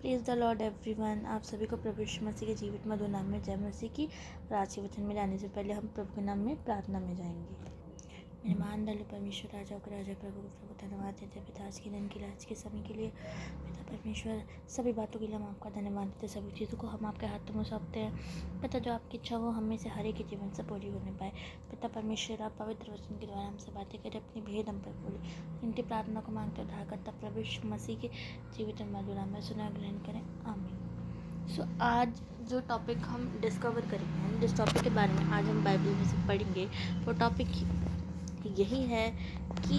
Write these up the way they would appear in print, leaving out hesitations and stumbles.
Please the Lord everyone. आप सभी को प्रभु यीशु मसीह के जीवित मधुर नाम में जय मसीह की। और आज के वचन में जाने से पहले हम प्रभु के नाम में प्रार्थना में जाएंगे। मेरे महान दयालु परमेश्वर, राजा को राजा, प्रभु को प्रभु, धन्यवाद देते पिता आज के दिन के लिए, आज के समय के लिए। पिता परमेश्वर, सभी बातों के लिए हम आपका धन्यवाद देते, सभी चीज़ों को हम आपके हाथों में सौंपते हैं। पिता, जो आपकी इच्छा हो हम में से हर एक के जीवन से पूरी होने पाए। पिता परमेश्वर, आप पवित्र वचन के द्वारा हमसे बातें करें, अपनी भेद हम पर बोले। इनकी प्रार्थना को मांगते उद्धारकर्ता प्रभु यीशु मसीह के जीवित मधुर नाम में सुना ग्रहण करें, आमीन। आज जो टॉपिक हम डिस्कवर करेंगे, जिस टॉपिक के बारे में आज हम बाइबल में से पढ़ेंगे, वो टॉपिक यही है कि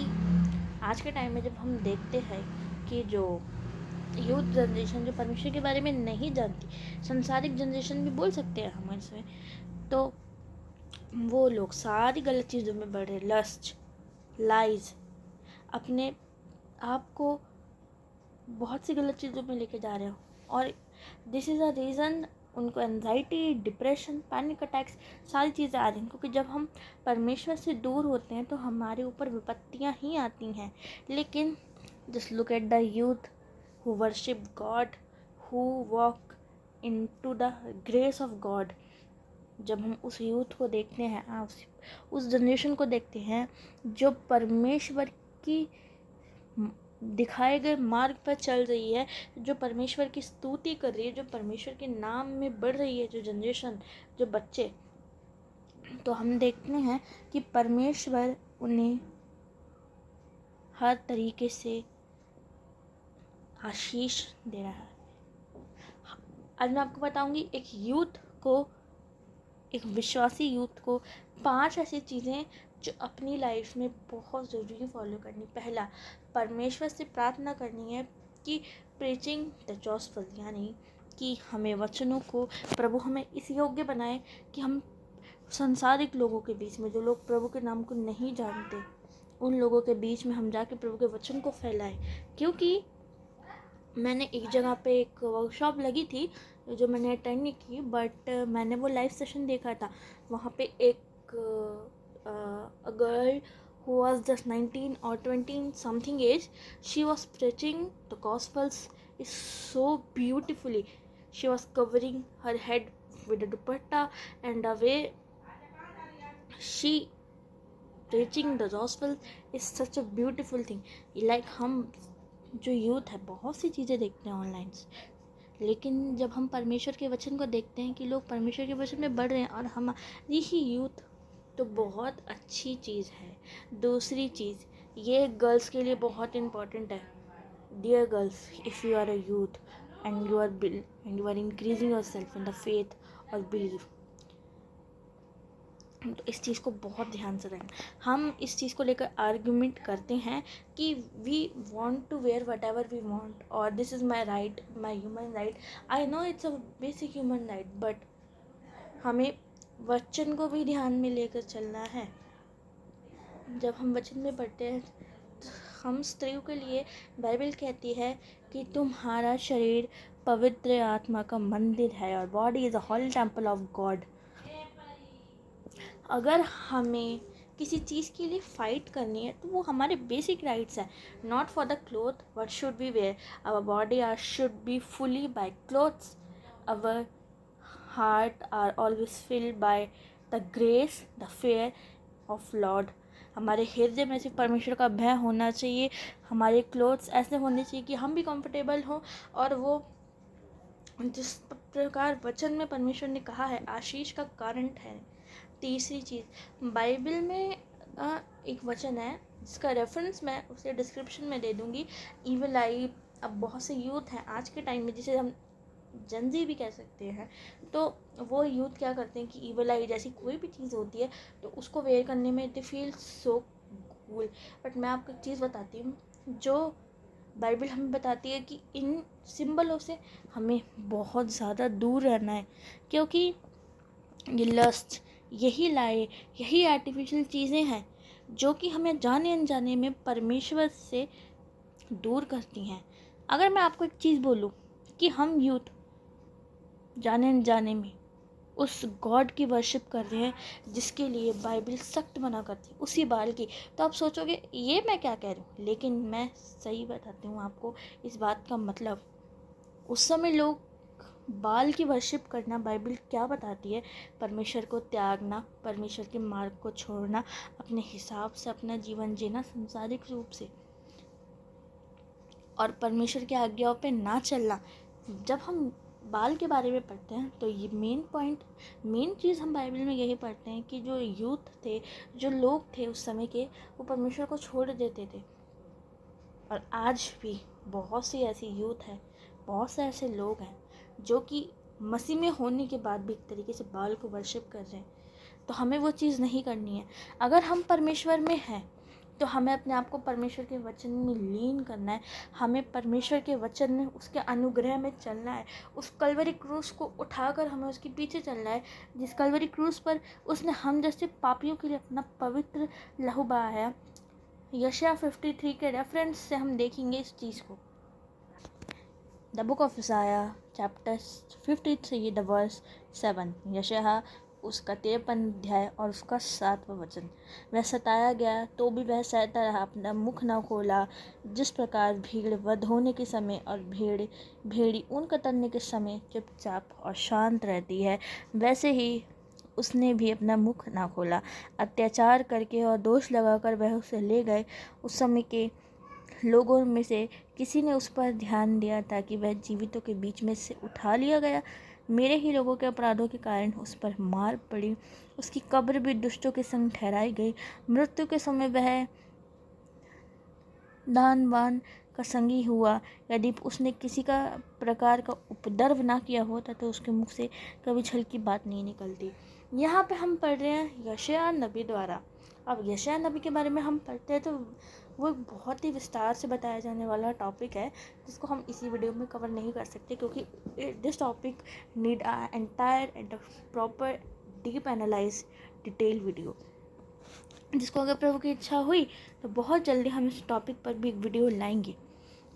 आज के टाइम में जब हम देखते हैं कि जो यूथ जनरेशन जो परमेश्वर के बारे में नहीं जानती, संसारिक जनरेशन भी बोल सकते हैं हम इसमें, तो वो लोग सारी गलत चीज़ों में बढ़ रहे, लस्ट, लाइज, अपने आप को बहुत सी गलत चीज़ों में लेके जा रहे हो। और दिस इज़ अ रीज़न उनको एंजाइटी, डिप्रेशन, पैनिक अटैक्स सारी चीज़ें आ रही हैं, क्योंकि जब हम परमेश्वर से दूर होते हैं तो हमारे ऊपर विपत्तियाँ ही आती हैं। लेकिन just look at the youth who worship God, who walk in to the grace of God. जब हम उस यूथ को देखते हैं, उस जनरेशन को देखते हैं जो परमेश्वर की दिखाए गए मार्ग पर चल रही है, जो परमेश्वर की स्तुति कर रही है, जो परमेश्वर के नाम में बढ़ रही है, जो जनरेशन, जो बच्चे, तो हम देखते हैं कि परमेश्वर उन्हें हर तरीके से आशीष दे रहा है। आज मैं आपको बताऊंगी एक विश्वासी यूथ को 5 ऐसी चीज़ें जो अपनी लाइफ में बहुत ज़रूरी फॉलो करनी। पहला, परमेश्वर से प्रार्थना करनी है कि प्रीचिंग द गॉस्पेल, यानी कि हमें वचनों को, प्रभु हमें इस योग्य बनाए कि हम संसारिक लोगों के बीच में, जो लोग प्रभु के नाम को नहीं जानते, उन लोगों के बीच में हम जाके प्रभु के वचन को फैलाएं। क्योंकि मैंने एक जगह पे एक वर्कशॉप लगी थी जो मैंने अटेंड नहीं की, बट मैंने वो लाइव सेशन देखा था। वहाँ पे एक girl who was just 19 or 20 something age, she was preaching the gospels is so beautifully. She was covering her head with a dupatta, and the way she preaching the gospel is such a beautiful thing. Like हम जो youth है बहुत सी चीज़ें देखते हैं online, लेकिन जब हम परमेश्वर के वचन को देखते हैं कि लोग परमेश्वर के वचन में बढ़ रहे हैं और हमारी ही यूथ, तो बहुत अच्छी चीज़ है। दूसरी चीज़, ये गर्ल्स के लिए बहुत इम्पॉर्टेंट है। Dear girls, if you are a youth and you are increasing your self in the faith और बिलीव, तो इस चीज़ को बहुत ध्यान से रखें। हम इस चीज़ को लेकर आर्ग्यूमेंट करते हैं कि we want to wear whatever we want, और this is my right, my human right. I know it's a basic human right, but हमें वचन को भी ध्यान में लेकर चलना है। जब हम वचन में पढ़ते हैं, हम स्त्रियों के लिए बाइबल कहती है कि तुम्हारा शरीर पवित्र आत्मा का मंदिर है और body is a Holi temple of God. अगर हमें किसी चीज़ के लिए फ़ाइट करनी है तो वो हमारे बेसिक राइट्स हैं। Not for the cloth what should we wear, our body are should be fully by clothes, our heart are always filled by the grace, the fear of Lord. हमारे हृदय में सिर्फ परमेश्वर का भय होना चाहिए। हमारे क्लोथ्स ऐसे होने चाहिए कि हम भी कंफर्टेबल हों, और वो जिस प्रकार वचन में परमेश्वर ने कहा है आशीष का कारण है। तीसरी चीज़, बाइबल में एक वचन है जिसका रेफरेंस मैं उसे डिस्क्रिप्शन में दे दूँगी। ईविल आई, अब बहुत से यूथ हैं आज के टाइम में जिसे हम जनजी भी कह सकते हैं, तो वो यूथ क्या करते हैं कि ईविल आई जैसी कोई भी चीज़ होती है तो उसको वेयर करने में they feel so cool. But मैं आपको एक चीज़ बताती हूँ, जो बाइबल हमें बताती है कि इन सिंबलों से हमें बहुत ज़्यादा दूर रहना है, क्योंकि ये लस्ट, यही लाए, यही आर्टिफिशियल चीज़ें हैं जो कि हमें जाने अनजाने में परमेश्वर से दूर करती हैं। अगर मैं आपको एक चीज़ बोलूँ कि हम यूथ जाने अनजाने में उस गॉड की वर्शिप कर रहे हैं जिसके लिए बाइबल सख्त मना करती है, उसी बाल की, तो आप सोचोगे ये मैं क्या कह रही हूँ, लेकिन मैं सही बताती हूँ आपको इस बात का मतलब। उस समय लोग बाल की वर्शिप करना, बाइबल क्या बताती है, परमेश्वर को त्यागना, परमेश्वर के मार्ग को छोड़ना, अपने हिसाब से अपना जीवन जीना सांसारिक रूप से, और परमेश्वर की आज्ञाओं पे ना चलना। जब हम बाल के बारे में पढ़ते हैं तो ये मेन चीज़ हम बाइबल में यही पढ़ते हैं कि जो यूथ थे, जो लोग थे उस समय के, वो परमेश्वर को छोड़ देते थे। और आज भी बहुत सी ऐसी यूथ है, बहुत से ऐसे लोग हैं जो कि मसीह में होने के बाद भी एक तरीके से बाल को वर्शिप कर रहे हैं। तो हमें वो चीज़ नहीं करनी है। अगर हम परमेश्वर में हैं तो हमें अपने आप को परमेश्वर के वचन में लीन करना है, हमें परमेश्वर के वचन में, उसके अनुग्रह में चलना है। उस कल्वरी क्रूस को उठाकर हमें उसके पीछे चलना है, जिस कल्वरी क्रूस पर उसने हम जैसे पापियों के लिए अपना पवित्र लहू बहाया। यशायाह 53 के रेफरेंस से हम देखेंगे इस चीज़ को। द बुक ऑफ यशायाह चैप्टर 53 द वर्स 7। यशायाह उसका 53 अध्याय और उसका 7वां वचन। वह सताया गया तो भी वह सहता रहा, अपना मुख न खोला। जिस प्रकार भीड़ वध होने के समय और भेड़ी ऊन कतरने के समय चुपचाप और शांत रहती है, वैसे ही उसने भी अपना मुख ना खोला। अत्याचार करके और दोष लगाकर वह उसे ले गए। उस समय के लोगों में से किसी ने उस पर ध्यान दिया ताकि वह जीवितों के बीच में से उठा लिया गया। मेरे ही लोगों के अपराधों के कारण उस पर मार पड़ी। उसकी कब्र भी दुष्टों के संग ठहराई गई। मृत्यु के समय वह दानवान का संगी हुआ। यदि उसने किसी का प्रकार का उपद्रव ना किया होता तो उसके मुख से कभी छल की बात नहीं निकलती। यहाँ पे हम पढ़ रहे हैं यशायाह नबी द्वारा। अब यशायाह नबी के बारे में हम पढ़ते हैं तो वो बहुत ही विस्तार से बताया जाने वाला टॉपिक है, जिसको हम इसी वीडियो में कवर नहीं कर सकते, क्योंकि this topic need entire and proper deep analyse detail video, जिसको अगर प्रभु की इच्छा हुई तो बहुत जल्दी हम इस टॉपिक पर भी एक वीडियो लाएंगे।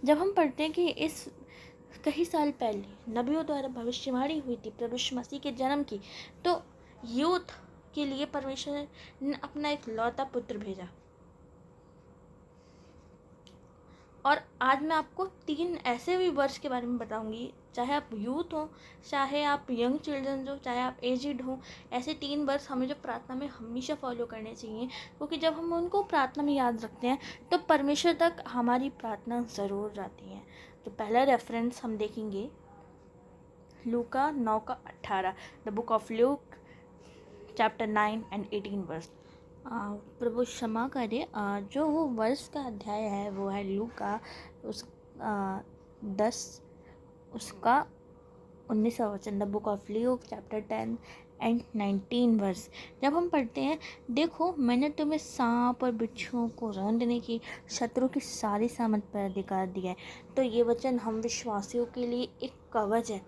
जब हम पढ़ते हैं कि इस कई साल पहले नबियों द्वारा भविष्यवाणी हुई थी प्रभु यीशु मसीह के जन्म की, तो यूथ के लिए परमेश्वर ने अपना एक लौता पुत्र भेजा। और आज मैं आपको 3 ऐसे भी वर्ष के बारे में बताऊंगी, चाहे आप यूथ हो, चाहे आप यंग चिल्ड्रन हो, चाहे आप एजिड हो, ऐसे 3 वर्ष हमें जो प्रार्थना में हमेशा फॉलो करने चाहिए, क्योंकि जब हम उनको प्रार्थना में याद रखते हैं तो परमेश्वर तक हमारी प्रार्थना ज़रूर जाती है। तो पहला रेफरेंस हम देखेंगे लूका 9:18, the book of Luke chapter 9 and 18 verse. प्रभु क्षमा करे, जो वो वर्ष का अध्याय है वो है लूका उस 10 उसका 19वां वचन, the book of Luke chapter 10 and 19 verse. जब हम पढ़ते हैं, देखो मैंने तुम्हें सांप और बिच्छुओं को रौंदने की, शत्रु की सारी सामत पर अधिकार दिया है। तो ये वचन हम विश्वासियों के लिए एक कवच है।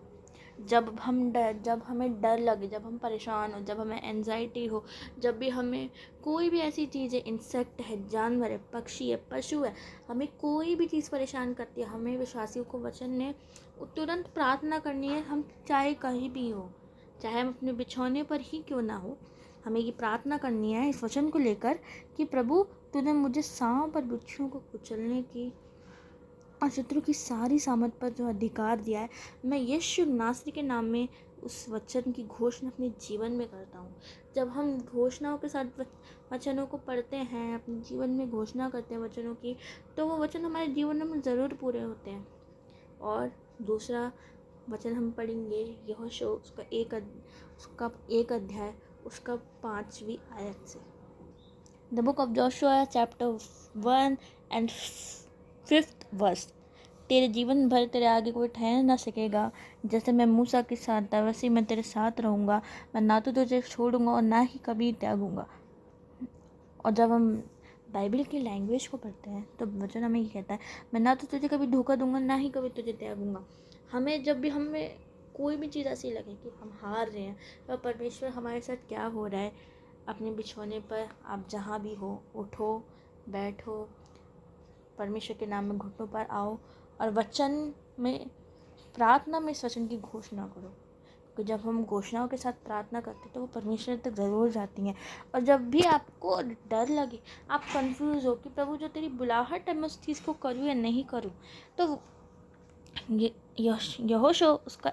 जब हमें डर लगे, जब हम परेशान हो, जब हमें एंजाइटी हो, जब भी हमें कोई भी ऐसी चीज़ है, इंसेक्ट है, जानवर है, पक्षी है, पशु है, हमें कोई भी चीज़ परेशान करती है, हमें विश्वासियों को वचन ने तुरंत प्रार्थना करनी है। हम चाहे कहीं भी हो, चाहे हम अपने बिछौने पर ही क्यों ना हो, हमें ये प्रार्थना करनी है इस वचन को लेकर कि प्रभु तूने मुझे सांप और बिच्छुओं को कुचलने की और शत्रु की सारी सामत पर जो अधिकार दिया है, मैं यीशु नासरी के नाम में उस वचन की घोषणा अपने जीवन में करता हूँ। जब हम घोषणाओं के साथ वचनों को पढ़ते हैं, अपने जीवन में घोषणा करते हैं वचनों की, तो वो वचन हमारे जीवन में ज़रूर पूरे होते हैं। और दूसरा वचन हम पढ़ेंगे यहोशू उसका एक अध्याय उसका 5वीं आयत से, the book of Joshua chapter 1 and 5th verse. तेरे जीवन भर तेरे आगे कोई ठहर ना सकेगा। जैसे मैं मूसा के साथ था वैसे मैं तेरे साथ रहूँगा। मैं ना तो तुझे छोड़ूंगा और ना ही कभी त्यागूंगा। और जब हम बाइबल की लैंग्वेज को पढ़ते हैं तो वचन हमें ये कहता है, मैं ना तो तुझे कभी धोखा दूंगा, ना ही कभी तुझे त्यागूंगा। हमें जब भी हमें कोई भी चीज़ ऐसी लगे कि हम हार रहे हैं, तो परमेश्वर हमारे साथ क्या हो रहा है, अपने बिछौने पर आप जहाँ भी हो उठो, बैठो, परमेश्वर के नाम में घुटनों पर आओ और वचन में प्रार्थना में इस वचन की घोषणा करो। क्योंकि जब हम घोषणाओं के साथ प्रार्थना करते हैं तो वो परमेश्वर तक ज़रूर जाती हैं। और जब भी आपको डर लगे, आप कंफ्यूज हो कि प्रभु जो तेरी बुलाहट है मैं उस चीज़ को करूँ या नहीं करूँ, तो ये यहोशू उसका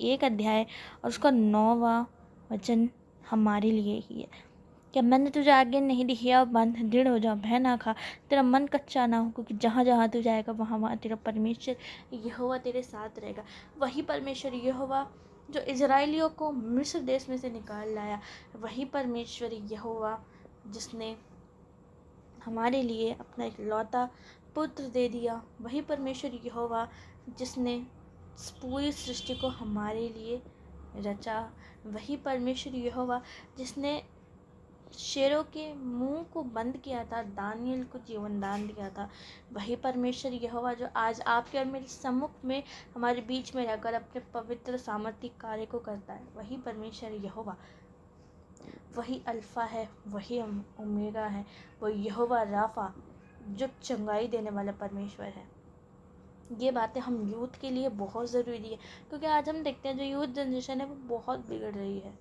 1 अध्याय और उसका 9वां वचन हमारे लिए ही है। क्या मैंने तुझे आगे नहीं दी, हिया बंध दृढ़ हो जा, भय ना खा, तेरा मन कच्चा ना हो, क्योंकि जहाँ जहाँ तू जाएगा वहाँ वहाँ तेरा परमेश्वर यहोवा तेरे साथ रहेगा। वही परमेश्वर यहोवा जो इजराइलियों को मिस्र देश में से निकाल लाया, वही परमेश्वर यहोवा जिसने हमारे लिए अपना इकलौता पुत्र दे दिया, वही परमेश्वर यहोवा जिसने पूरी सृष्टि को हमारे लिए रचा, वही परमेश्वर यहोवा जिसने शेरों के मुंह को बंद किया था, दानियल को जीवन दान दिया था, वही परमेश्वर यहोवा जो आज आपके और मेरे सम्मुख में हमारे बीच में रहकर अपने पवित्र सामर्थ्य कार्य को करता है, वही परमेश्वर यहोवा, वही अल्फा है, वही ओमेगा है, वो यहोवा राफा जो चंगाई देने वाला परमेश्वर है। ये बातें हम यूथ के लिए बहुत ज़रूरी है, क्योंकि आज हम देखते हैं जो यूथ जनरेशन है वो बहुत बिगड़ रही है।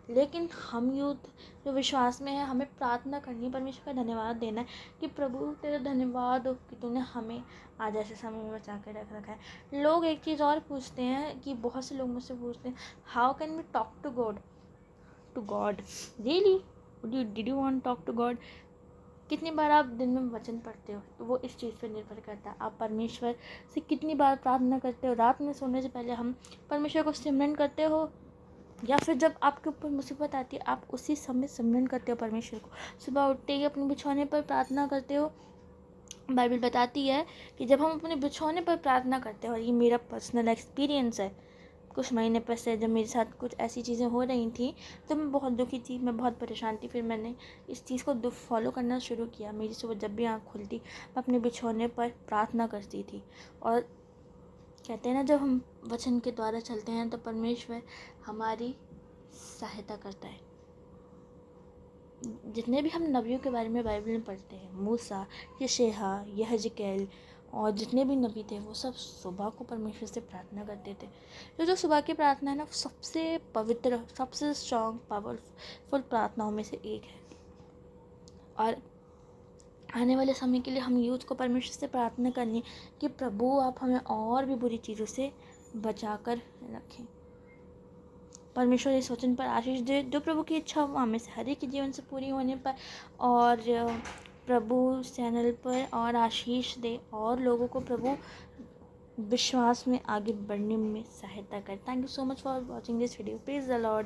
लेकिन हम यूथ जो विश्वास में है, हमें प्रार्थना करनी, परमेश्वर का धन्यवाद देना है कि प्रभु तेरा धन्यवाद हो कि तूने हमें आज ऐसे समय में बचा के रख रखा है। लोग एक चीज़ और पूछते हैं कि बहुत से लोग मुझसे पूछते हैं, how can we talk to God really, did you want talk to God. कितनी बार आप दिन में वचन पढ़ते हो, तो वो इस चीज़ पर निर्भर करता है। आप परमेश्वर से कितनी बार प्रार्थना करते हो, रात में सोने से पहले हम परमेश्वर को सिमरन करते हो, या फिर जब आपके ऊपर मुसीबत आती है आप उसी समय सिमरन करते हो परमेश्वर को, सुबह उठते ही अपने बिछौने पर प्रार्थना करते हो। बाइबल बताती है कि जब हम अपने बिछौने पर प्रार्थना करते हैं, और ये मेरा पर्सनल एक्सपीरियंस है, कुछ महीने पहले जब मेरे साथ कुछ ऐसी चीज़ें हो रही थी तो मैं बहुत दुखी थी, मैं बहुत परेशान थी। फिर मैंने इस चीज़ को फॉलो करना शुरू किया। मेरी सुबह जब भी आँख खुलती मैं अपने बिछौने पर प्रार्थना करती थी। और कहते हैं ना, जब हम वचन के द्वारा चलते हैं तो परमेश्वर हमारी सहायता करता है। जितने भी हम नबियों के बारे में बाइबल में पढ़ते हैं, मूसा, यशायाह, यहेजकेल और जितने भी नबी थे, वो सब सुबह को परमेश्वर से प्रार्थना करते थे। जो सुबह की प्रार्थना है ना, सबसे पवित्र, सबसे स्ट्रॉन्ग, पावरफुल प्रार्थनाओं में से एक है। और आने वाले समय के लिए हम यूथ को परमेश्वर से प्रार्थना करनी कि प्रभु आप हमें और भी बुरी चीज़ों से बचा कर रखें। परमेश्वर इस वचन पर आशीष दे, जो प्रभु की इच्छा हो हमें से हर एक के जीवन से पूरी होने पर, और प्रभु चैनल पर और आशीष दे और लोगों को प्रभु विश्वास में आगे बढ़ने में सहायता करे। Thank you so much for watching this video. Praise the Lord.